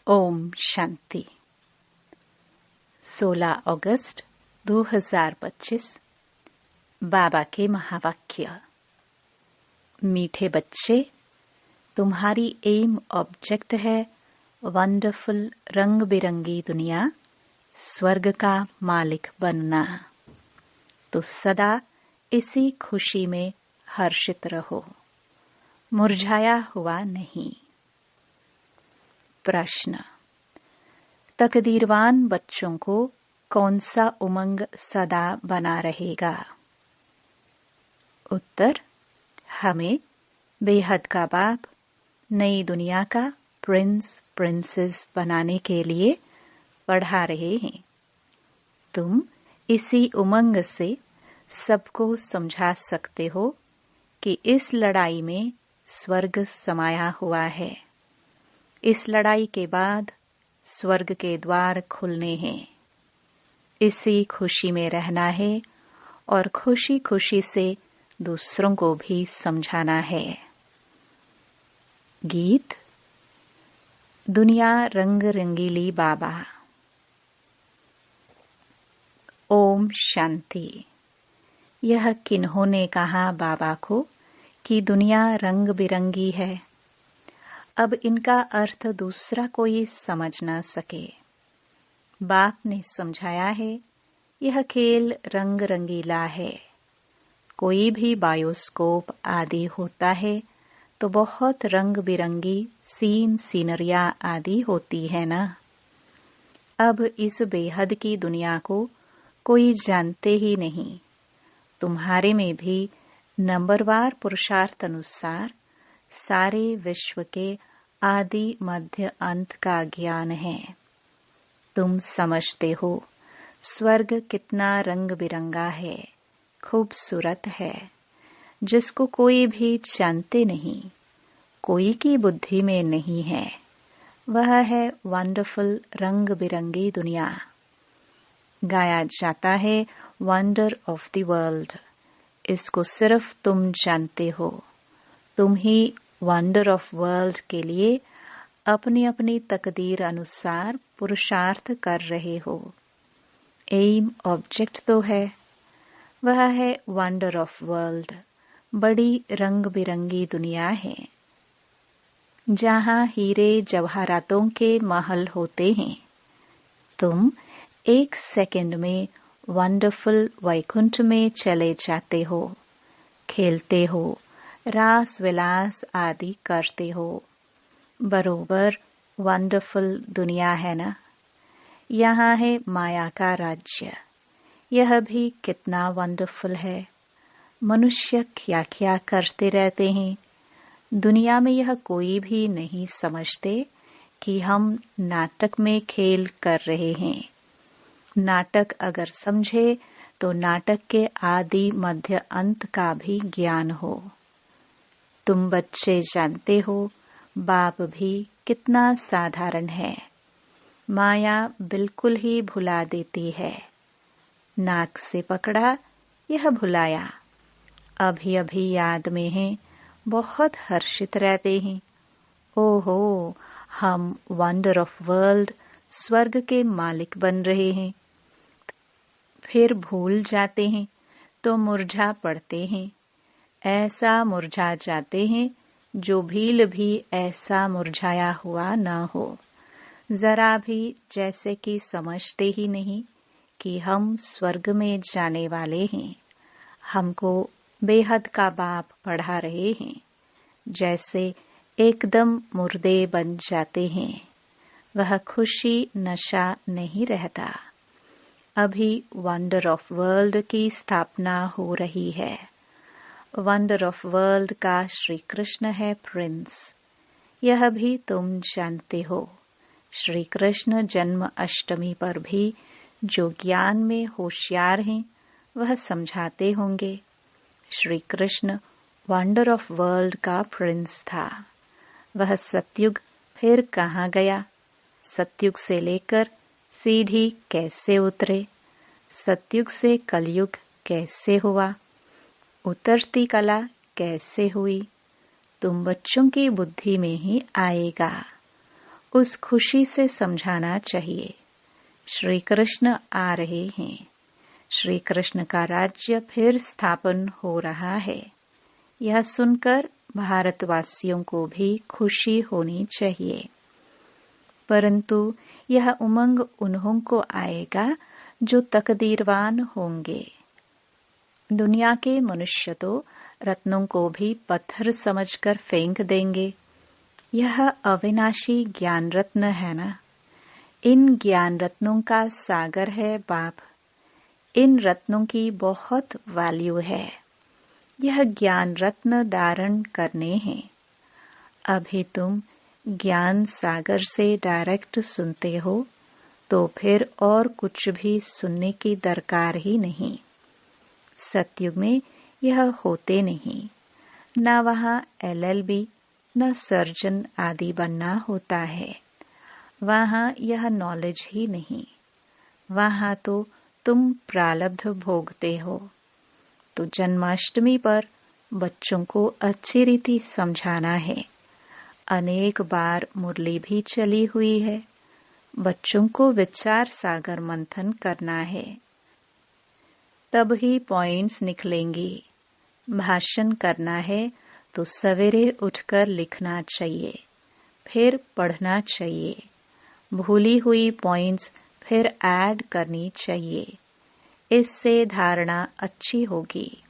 ओम शांति। 16 अगस्त 2025 बाबा के महावाक्य। मीठे बच्चे, तुम्हारी एम ऑब्जेक्ट है वंडरफुल रंग बिरंगी दुनिया, स्वर्ग का मालिक बनना। तो सदा इसी खुशी में हर्षित रहो, मुरझाया हुआ नहीं। प्रश्न: तकदीरवान बच्चों को कौन सा उमंग सदा बना रहेगा? उत्तर: हमें बेहद का बाप नई दुनिया का प्रिंस प्रिंसेस बनाने के लिए पढ़ा रहे हैं। तुम इसी उमंग से सबको समझा सकते हो कि इस लड़ाई में स्वर्ग समाया हुआ है। इस लड़ाई के बाद स्वर्ग के द्वार खुलने हैं। इसी खुशी में रहना है और खुशी खुशी से दूसरों को भी समझाना है। गीत। दुनिया रंग रंगीली बाबा। ओम शांति। यह किन्होंने कहा बाबा को कि दुनिया रंग बिरंगी है? अब इनका अर्थ दूसरा कोई समझ न सके। बाप ने समझाया है, यह खेल रंग रंगीला है। कोई भी बायोस्कोप आदि होता है तो बहुत रंग बिरंगी सीन सीनरिया आदि होती है ना। अब इस बेहद की दुनिया को कोई जानते ही नहीं। तुम्हारे में भी नंबरवार पुरुषार्थ अनुसार सारे विश्व के आदि मध्य अंत का ज्ञान है। तुम समझते हो स्वर्ग कितना रंग बिरंगा है, खूबसूरत है, जिसको कोई भी जानते नहीं, कोई की बुद्धि में नहीं है। वह है वंडरफुल रंग बिरंगी दुनिया। गाया जाता है वंडर ऑफ द वर्ल्ड। इसको सिर्फ तुम जानते हो। तुम ही वंडर ऑफ वर्ल्ड के लिए अपनी अपनी तकदीर अनुसार पुरुषार्थ कर रहे हो। एम ऑब्जेक्ट तो है, वह है वंडर ऑफ वर्ल्ड। बड़ी रंग बिरंगी दुनिया है जहां हीरे जवाहरातों के महल होते हैं। तुम एक सेकंड में वंडरफुल वैकुंठ में चले जाते हो, खेलते हो, रास विलास आदि करते हो। बरोबर वंडरफुल दुनिया है ना। यहाँ है माया का राज्य। यह भी कितना वंडरफुल है। मनुष्य क्या क्या करते रहते हैं। दुनिया में यह कोई भी नहीं समझते कि हम नाटक में खेल कर रहे हैं। नाटक अगर समझे तो नाटक के आदि मध्य अंत का भी ज्ञान हो। तुम बच्चे जानते हो बाप भी कितना साधारण है। माया बिल्कुल ही भुला देती है। नाक से पकड़ा, यह भुलाया। अभी अभी याद में है, बहुत हर्षित रहते हैं। ओहो, हम वंडर ऑफ वर्ल्ड स्वर्ग के मालिक बन रहे हैं। फिर भूल जाते हैं तो मुरझा पड़ते हैं। ऐसा मुरझा जाते हैं जो भील भी ऐसा मुरझाया हुआ न हो। जरा भी जैसे कि समझते ही नहीं कि हम स्वर्ग में जाने वाले हैं। हमको बेहद का बाप पढ़ा रहे हैं। जैसे एकदम मुर्दे बन जाते हैं। वह खुशी नशा नहीं रहता। अभी वंडर ऑफ वर्ल्ड की स्थापना हो रही है। वंडर ऑफ वर्ल्ड का श्री कृष्ण है प्रिंस। यह भी तुम जानते हो। श्री कृष्ण जन्म अष्टमी पर भी जो ज्ञान में होशियार हैं वह समझाते होंगे। Shri Krishna wonder of world का प्रिंस था। वह सतयुग फिर कहाँ गया? सतयुग से लेकर सीढ़ी कैसे उतरे? सतयुग से कलयुग कैसे हुआ? उतरती कला कैसे हुई? तुम बच्चों की बुद्धि में ही आएगा। उस खुशी से समझाना चाहिए, श्री कृष्ण आ रहे हैं, श्री कृष्ण का राज्य फिर स्थापन हो रहा है। यह सुनकर भारतवासियों को भी खुशी होनी चाहिए। परंतु यह उमंग उन्हों को आएगा जो तकदीरवान होंगे। दुनिया के मनुष्य तो रत्नों को भी पत्थर समझकर फेंक देंगे। यह अविनाशी ज्ञान रत्न है ना। इन ज्ञान रत्नों का सागर है बाप। इन रत्नों की बहुत वैल्यू है। यह ज्ञान रत्न धारण करने हैं। अभी तुम ज्ञान सागर से डायरेक्ट सुनते हो तो फिर और कुछ भी सुनने की दरकार ही नहीं। सतयुग में यह होते नहीं। न वहाँ LLB न सर्जन आदि बनना होता है। वहाँ यह नॉलेज ही नहीं। वहाँ तो तुम प्रारब्ध भोगते हो। तो जन्माष्टमी पर बच्चों को अच्छी रीति समझाना है। अनेक बार मुरली भी चली हुई है। बच्चों को विचार सागर मंथन करना है, तब ही पॉइंट्स निकलेंगी। भाषण करना है तो सवेरे उठकर लिखना चाहिए, फिर पढ़ना चाहिए। भूली हुई पॉइंट्स फिर ऐड करनी चाहिए। इससे धारणा अच्छी होगी।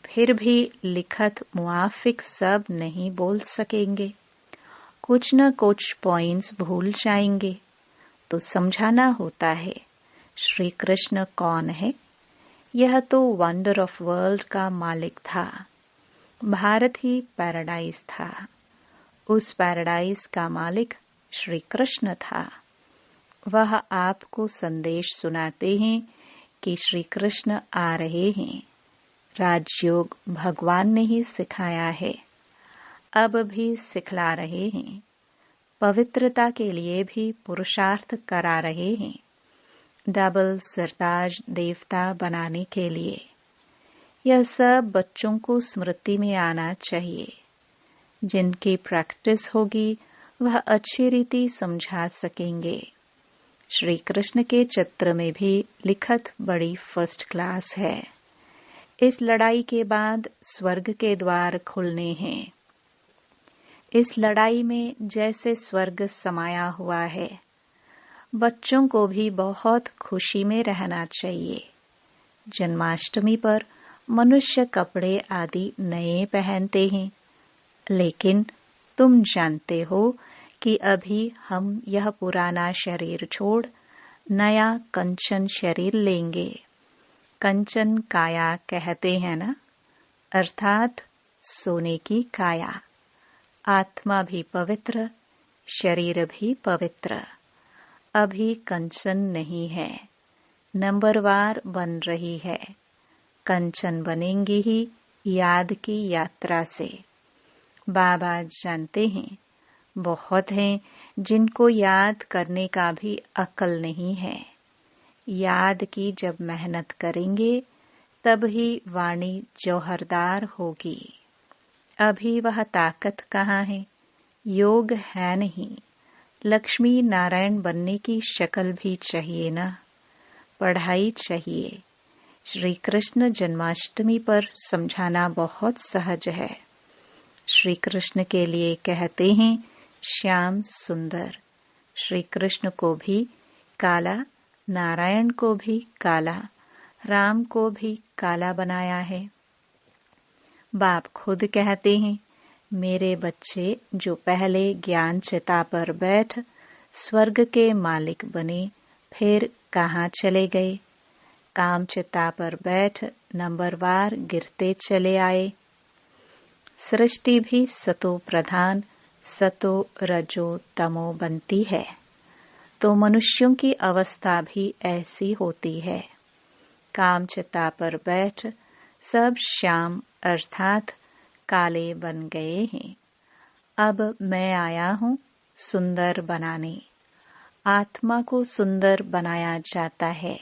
फिर भी लिखत मुआफिक सब नहीं बोल सकेंगे। कुछ न कुछ पॉइंट्स भूल जाएंगे। तो समझाना होता है श्री कृष्ण कौन है। यह तो वंडर ऑफ वर्ल्ड का मालिक था। भारत ही पैराडाइज था। उस पैराडाइज का मालिक श्री कृष्ण था। वह आपको संदेश सुनाते हैं कि श्री कृष्ण आ रहे हैं। राजयोग भगवान ने ही सिखाया है, अब भी सिखला रहे हैं। पवित्रता के लिए भी पुरुषार्थ करा रहे हैं। डबल सरताज देवता बनाने के लिए। यह सब बच्चों को स्मृति में आना चाहिए। जिनकी प्रैक्टिस होगी वह अच्छी रीति समझा सकेंगे। श्री कृष्ण के चित्र में भी लिखत बड़ी फर्स्ट क्लास है। इस लड़ाई के बाद स्वर्ग के द्वार खुलने हैं। इस लड़ाई में जैसे स्वर्ग समाया हुआ है। बच्चों को भी बहुत खुशी में रहना चाहिए। जन्माष्टमी पर मनुष्य कपड़े आदि नए पहनते हैं, लेकिन तुम जानते हो कि अभी हम यह पुराना शरीर छोड़ नया कंचन शरीर लेंगे। कंचन काया कहते हैं ना, अर्थात सोने की काया। आत्मा भी पवित्र, शरीर भी पवित्र। अभी कंचन नहीं है, नंबरवार बन रही है। कंचन बनेंगी ही याद की यात्रा से। बाबा जानते हैं, बहुत हैं जिनको याद करने का भी अक्ल नहीं है। याद की जब मेहनत करेंगे तब ही वाणी जौहरदार होगी। अभी वह ताकत कहाँ है, योग है नहीं। लक्ष्मी नारायण बनने की शक्ल भी चाहिए ना, पढ़ाई चाहिए। श्री कृष्ण जन्माष्टमी पर समझाना बहुत सहज है। श्री कृष्ण के लिए कहते हैं श्याम सुंदर। श्री कृष्ण को भी काला, नारायण को भी काला, राम को भी काला बनाया है। बाप खुद कहते हैं, मेरे बच्चे जो पहले ज्ञान चिता पर बैठ स्वर्ग के मालिक बने, फिर कहाँ चले गए। काम चिता पर बैठ नंबरवार गिरते चले आए। सृष्टि भी सतो प्रधान, सतो रजो तमो बनती है, तो मनुष्यों की अवस्था भी ऐसी होती है। काम चिता पर बैठ सब श्याम अर्थात काले बन गए हैं। अब मैं आया हूँ सुंदर बनाने। आत्मा को सुंदर बनाया जाता है।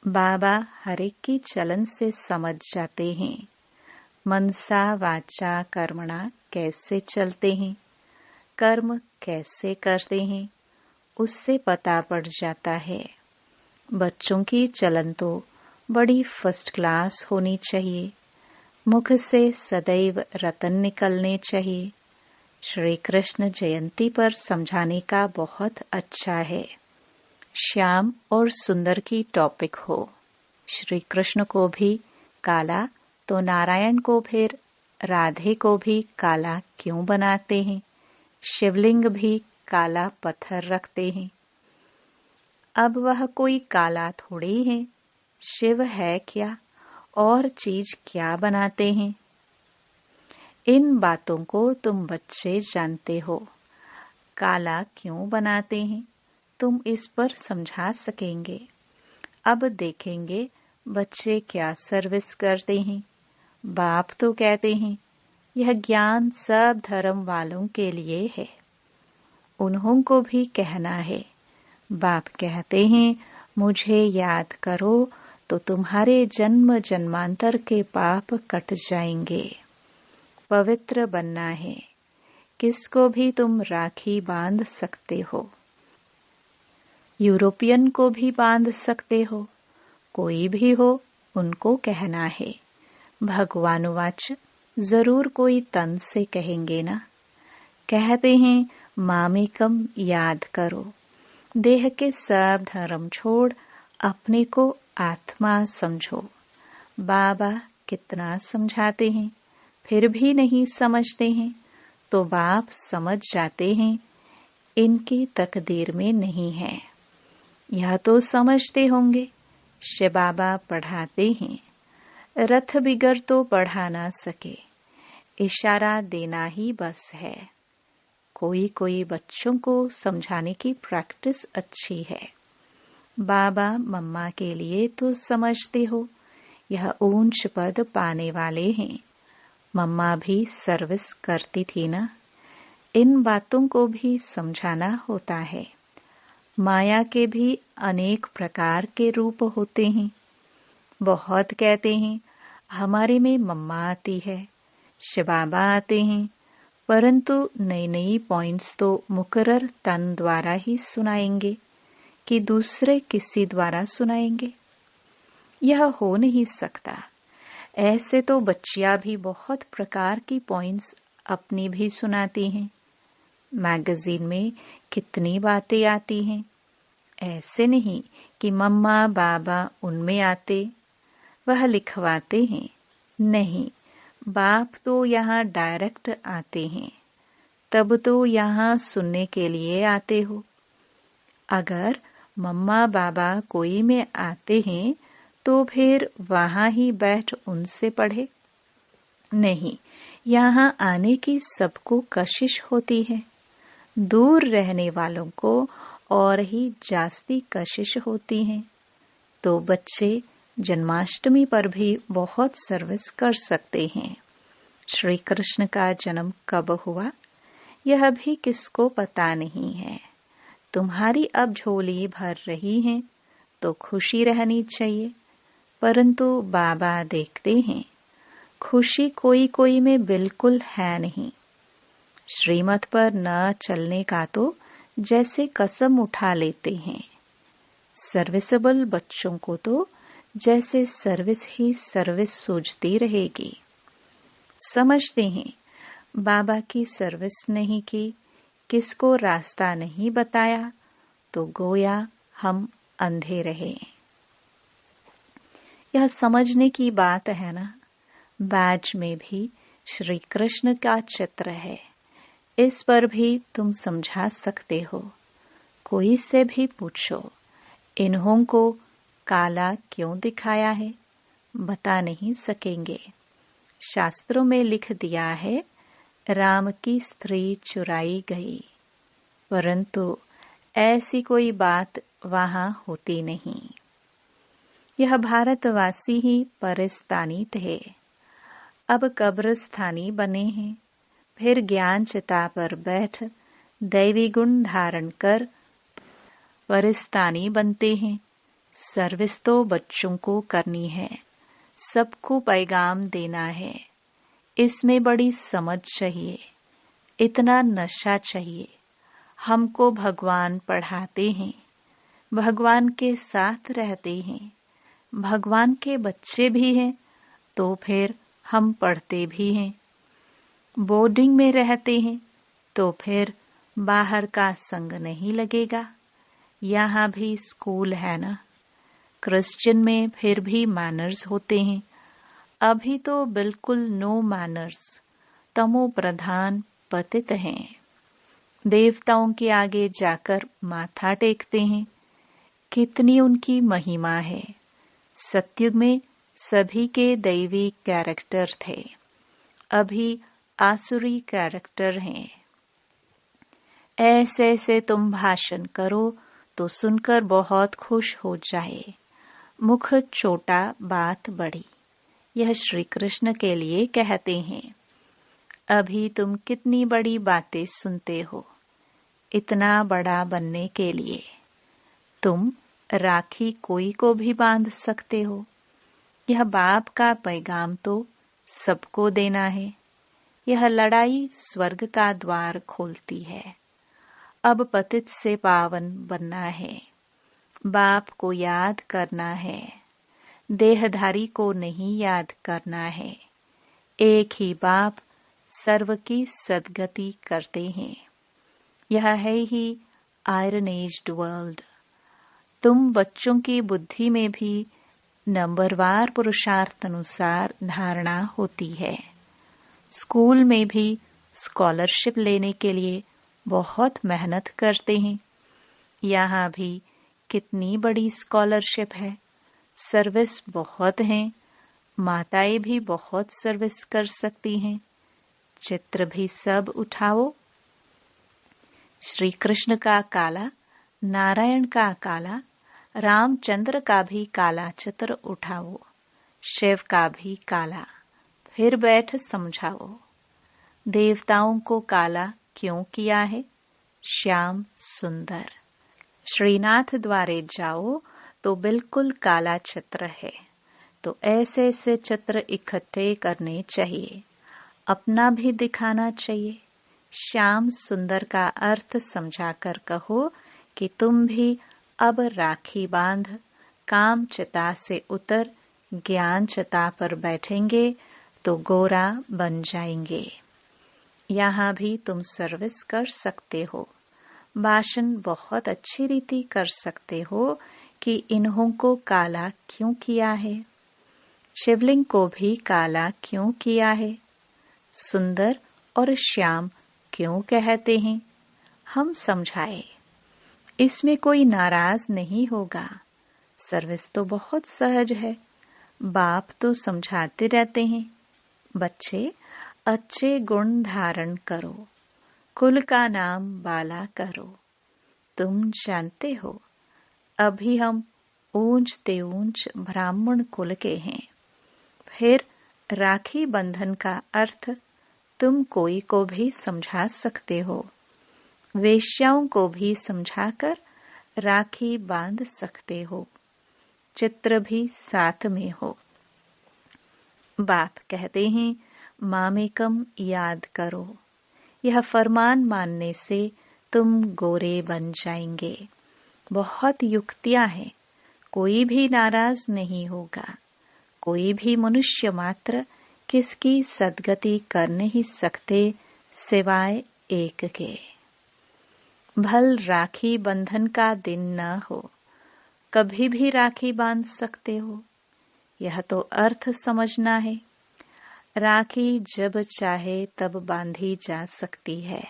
बाबा हर एक की चलन से समझ जाते हैं। मनसा वाचा कर्मणा कैसे चलते हैं। कर्म कैसे करते हैं उससे पता पड़ जाता है। बच्चों की चलन तो बड़ी फर्स्ट क्लास होनी चाहिए। मुख से सदैव रतन निकलने चाहिए। श्री कृष्ण जयंती पर समझाने का बहुत अच्छा है। श्याम और सुंदर की टॉपिक हो। श्री कृष्ण को भी काला तो नारायण को फिर राधे को भी काला क्यों बनाते हैं? शिवलिंग भी काला पत्थर रखते हैं। अब वह कोई काला थोड़ी है। शिव है क्या और चीज क्या बनाते हैं? इन बातों को तुम बच्चे जानते हो। काला क्यों बनाते हैं तुम इस पर समझा सकेंगे। अब देखेंगे बच्चे क्या सर्विस करते हैं। बाप तो कहते हैं यह ज्ञान सब धर्म वालों के लिए है। उन्हों को भी कहना है। बाप कहते हैं मुझे याद करो तो तुम्हारे जन्म जन्मांतर के पाप कट जाएंगे। पवित्र बनना है। किसको भी तुम राखी बांध सकते हो। यूरोपियन को भी बांध सकते हो। कोई भी हो उनको कहना है। भगवानुवाच जरूर कोई तन से कहेंगे ना। कहते हैं मामेकम याद करो। देह के सब धर्म छोड़ अपने को आत्मा समझो। बाबा कितना समझाते हैं फिर भी नहीं समझते हैं तो बाप समझ जाते हैं इनकी तकदीर में नहीं है। यह तो समझते होंगे शिव बाबा पढ़ाते हैं। रथ बिगर तो पढ़ा ना सके। इशारा देना ही बस है। कोई कोई बच्चों को समझाने की प्रैक्टिस अच्छी है। बाबा मम्मा के लिए तो समझते हो यह ऊंच पद पाने वाले हैं। मम्मा भी सर्विस करती थी ना। इन बातों को भी समझाना होता है। माया के भी अनेक प्रकार के रूप होते हैं। बहुत कहते हैं हमारे में मम्मा आती है, शिव बाबा आते हैं, परंतु नई नई पॉइंट्स तो मुकर्रर तन द्वारा ही सुनाएंगे कि दूसरे किसी द्वारा सुनाएंगे। यह हो नहीं सकता। ऐसे तो बच्चियां भी बहुत प्रकार की पॉइंट्स अपनी भी सुनाती हैं। मैगजीन में कितनी बातें आती हैं। ऐसे नहीं कि मम्मा बाबा उनमें आते वह लिखवाते हैं। नहीं, बाप तो यहाँ डायरेक्ट आते हैं। तब तो यहाँ सुनने के लिए आते हो। अगर मम्मा बाबा कोई में आते हैं तो फिर वहाँ ही बैठ उनसे पढ़े। नहीं, यहाँ आने की सबको कशिश होती है। दूर रहने वालों को और ही जास्ती कशिश होती है। तो बच्चे जन्माष्टमी पर भी बहुत सर्विस कर सकते हैं। श्री कृष्ण का जन्म कब हुआ यह भी किसको पता नहीं है। तुम्हारी अब झोली भर रही है तो खुशी रहनी चाहिए, परंतु बाबा देखते हैं खुशी कोई कोई में बिल्कुल है नहीं। श्रीमत पर न चलने का तो जैसे कसम उठा लेते हैं। सर्विसेबल बच्चों को तो जैसे सर्विस ही सर्विस सूझती रहेगी। समझते हैं बाबा की सर्विस नहीं की, किसको रास्ता नहीं बताया तो गोया हम अंधे रहे। यह समझने की बात है ना। बैज में भी श्री कृष्ण का चित्र है। इस पर भी तुम समझा सकते हो। कोई से भी पूछो इन्हों को काला क्यों दिखाया है, बता नहीं सकेंगे। शास्त्रों में लिख दिया है राम की स्त्री चुराई गई, परंतु ऐसी कोई बात वहां होती नहीं। यह भारतवासी ही परिस्तानी थे, अब कब्रस्थानी बने हैं। फिर ज्ञान चिता पर बैठ दैवी गुण धारण कर परिस्तानी बनते हैं। सर्विस तो बच्चों को करनी है, सबको पैगाम देना है। इसमें बड़ी समझ चाहिए। इतना नशा चाहिए। हमको भगवान पढ़ाते हैं, भगवान के साथ रहते हैं, भगवान के बच्चे भी हैं, तो फिर हम पढ़ते भी हैं। बोर्डिंग में रहते हैं तो फिर बाहर का संग नहीं लगेगा। यहाँ भी स्कूल है ना। क्रिश्चियन में फिर भी मैनर्स होते हैं। अभी तो बिल्कुल नो मैनर्स, तमो प्रधान पतित हैं। देवताओं के आगे जाकर माथा टेकते हैं। कितनी उनकी महिमा है। सतयुग में सभी के दैवी कैरेक्टर थे, अभी आसुरी कैरेक्टर हैं। ऐसे ऐसे तुम भाषण करो तो सुनकर बहुत खुश हो जाए। मुख छोटा बात बड़ी, यह श्री कृष्ण के लिए कहते हैं। अभी तुम कितनी बड़ी बातें सुनते हो, इतना बड़ा बनने के लिए। तुम राखी कोई को भी बांध सकते हो। यह बाप का पैगाम तो सबको देना है। यह लड़ाई स्वर्ग का द्वार खोलती है। अब पतित से पावन बनना है। बाप को याद करना है, देहधारी को नहीं याद करना है। एक ही बाप सर्व की सद्गति करते हैं। यह है ही आयरन एज्ड वर्ल्ड। तुम बच्चों की बुद्धि में भी नंबरवार पुरुषार्थ अनुसार धारणा होती है। स्कूल में भी स्कॉलरशिप लेने के लिए बहुत मेहनत करते हैं। यहाँ भी कितनी बड़ी स्कॉलरशिप है। सर्विस बहुत है। माताएं भी बहुत सर्विस कर सकती हैं। चित्र भी सब उठाओ। श्री कृष्ण का काला, नारायण का काला, रामचंद्र का भी काला चित्र उठाओ, शिव का भी काला, फिर बैठ समझाओ। देवताओं को काला क्यों किया है? श्याम सुंदर। श्रीनाथ द्वारे जाओ तो बिल्कुल काला चित्र है। तो ऐसे ऐसे चित्र इकट्ठे करने चाहिए। अपना भी दिखाना चाहिए। श्याम सुंदर का अर्थ समझाकर कहो कि तुम भी अब राखी बांध काम चिता से उतर ज्ञान चिता पर बैठेंगे तो गोरा बन जाएंगे। यहाँ भी तुम सर्विस कर सकते हो। भाषण बहुत अच्छी रीति कर सकते हो कि इन्हों को काला क्यों किया है, शिवलिंग को भी काला क्यों किया है, सुंदर और श्याम क्यों कहते हैं। हम समझाए, इसमें कोई नाराज नहीं होगा। सर्विस तो बहुत सहज है। बाप तो समझाते रहते हैं, बच्चे अच्छे गुण धारण करो, कुल का नाम बाला करो। तुम जानते हो अभी हम ऊंच ते ऊंच ब्राह्मण कुल के हैं। फिर राखी बंधन का अर्थ तुम कोई को भी समझा सकते हो। वेश्याओं को भी समझाकर राखी बांध सकते हो। चित्र भी साथ में हो। बाप कहते हैं मामेकम याद करो। यह फरमान मानने से तुम गोरे बन जाएंगे। बहुत युक्तियां हैं। कोई भी नाराज नहीं होगा। कोई भी मनुष्य मात्र किसकी सद्गति कर नहीं सकते सिवाय एक के। भल राखी बंधन का दिन न हो, कभी भी राखी बांध सकते हो। यह तो अर्थ समझना है। राखी जब चाहे तब बांधी जा सकती है।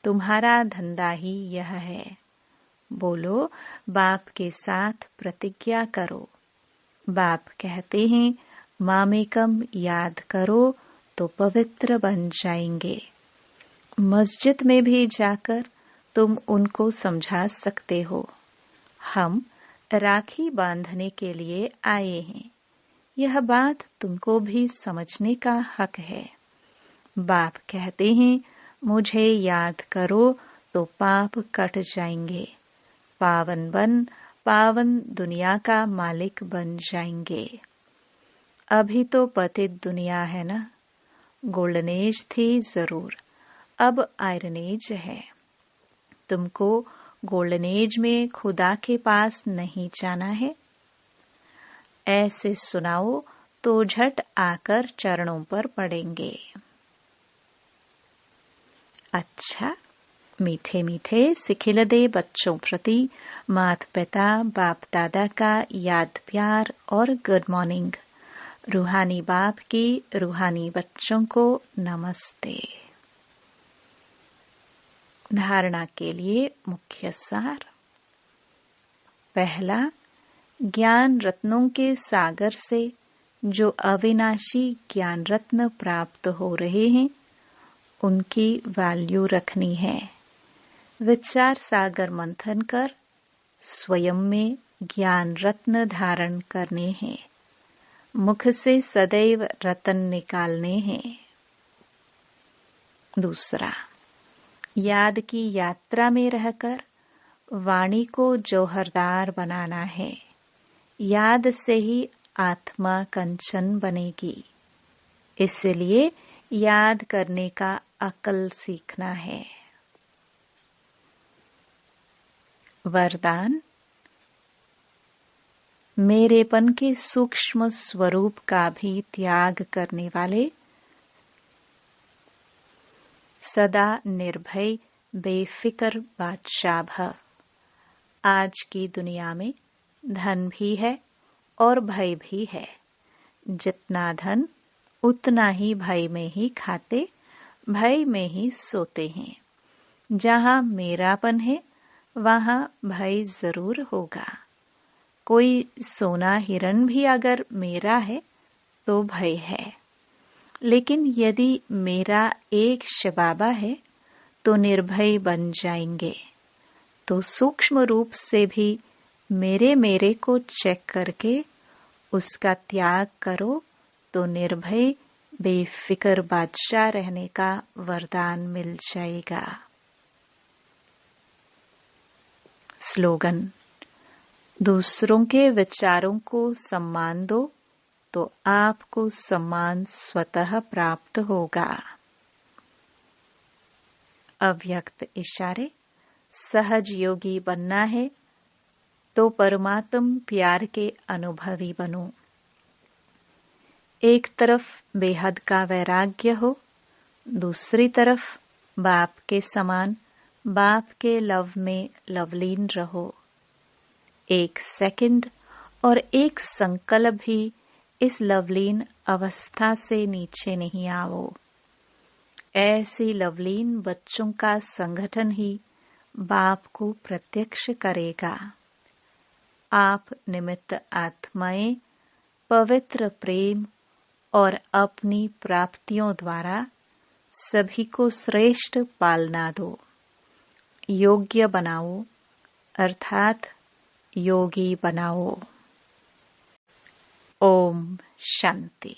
तुम्हारा धंधा ही यह है। बोलो, बाप के साथ प्रतिज्ञा करो। बाप कहते हैं मामेकम याद करो तो पवित्र बन जाएंगे। मस्जिद में भी जाकर तुम उनको समझा सकते हो, हम राखी बांधने के लिए आए हैं। यह बात तुमको भी समझने का हक है। बाप कहते हैं मुझे याद करो तो पाप कट जाएंगे। पावन बन पावन दुनिया का मालिक बन जाएंगे। अभी तो पतित दुनिया है ना। गोल्डन एज थी जरूर, अब आयरन एज है। तुमको गोल्डन एज में खुदा के पास नहीं जाना है। ऐसे सुनाओ तो झट आकर चरणों पर पड़ेंगे। अच्छा, मीठे मीठे सिखिलदे बच्चों प्रति माता पिता बाप दादा का याद प्यार और गुड मॉर्निंग। रूहानी बाप की रूहानी बच्चों को नमस्ते। धारणा के लिए मुख्य सार। पहला, ज्ञान रत्नों के सागर से जो अविनाशी ज्ञान रत्न प्राप्त हो रहे हैं उनकी वैल्यू रखनी है। विचार सागर मंथन कर स्वयं में ज्ञान रत्न धारण करने हैं। मुख से सदैव रतन निकालने हैं। दूसरा, याद की यात्रा में रहकर वाणी को जौहरदार बनाना है। याद से ही आत्मा कंचन बनेगी। इसलिए याद करने का अकल सीखना है। वरदान। मेरेपन के सूक्ष्म स्वरूप का भी त्याग करने वाले सदा निर्भय बेफिक्र बादशाह भव। आज की दुनिया में धन भी है और भय भी है। जितना धन उतना ही भय में ही खाते, भय में ही सोते हैं। जहाँ मेरापन है वहाँ भय जरूर होगा। कोई सोना हिरण भी अगर मेरा है तो भय है, लेकिन यदि मेरा एक शबाबा है तो निर्भय बन जाएंगे। तो सूक्ष्म रूप से भी मेरे को चेक करके उसका त्याग करो तो निर्भय बेफिक्र बादशाह रहने का वरदान मिल जाएगा। स्लोगन। दूसरों के विचारों को सम्मान दो तो आपको सम्मान स्वतः प्राप्त होगा। अव्यक्त इशारे। सहज योगी बनना है तो परमात्म प्यार के अनुभवी बनो। एक तरफ बेहद का वैराग्य हो, दूसरी तरफ बाप के समान बाप के लव में लवलीन रहो। एक सेकंड और एक संकल्प भी इस लवलीन अवस्था से नीचे नहीं आओ। ऐसी लवलीन बच्चों का संगठन ही बाप को प्रत्यक्ष करेगा। आप निमित्त आत्माएं पवित्र प्रेम और अपनी प्राप्तियों द्वारा सभी को श्रेष्ठ पालना दो। योग्य बनाओ अर्थात योगी बनाओ। ओम शांति।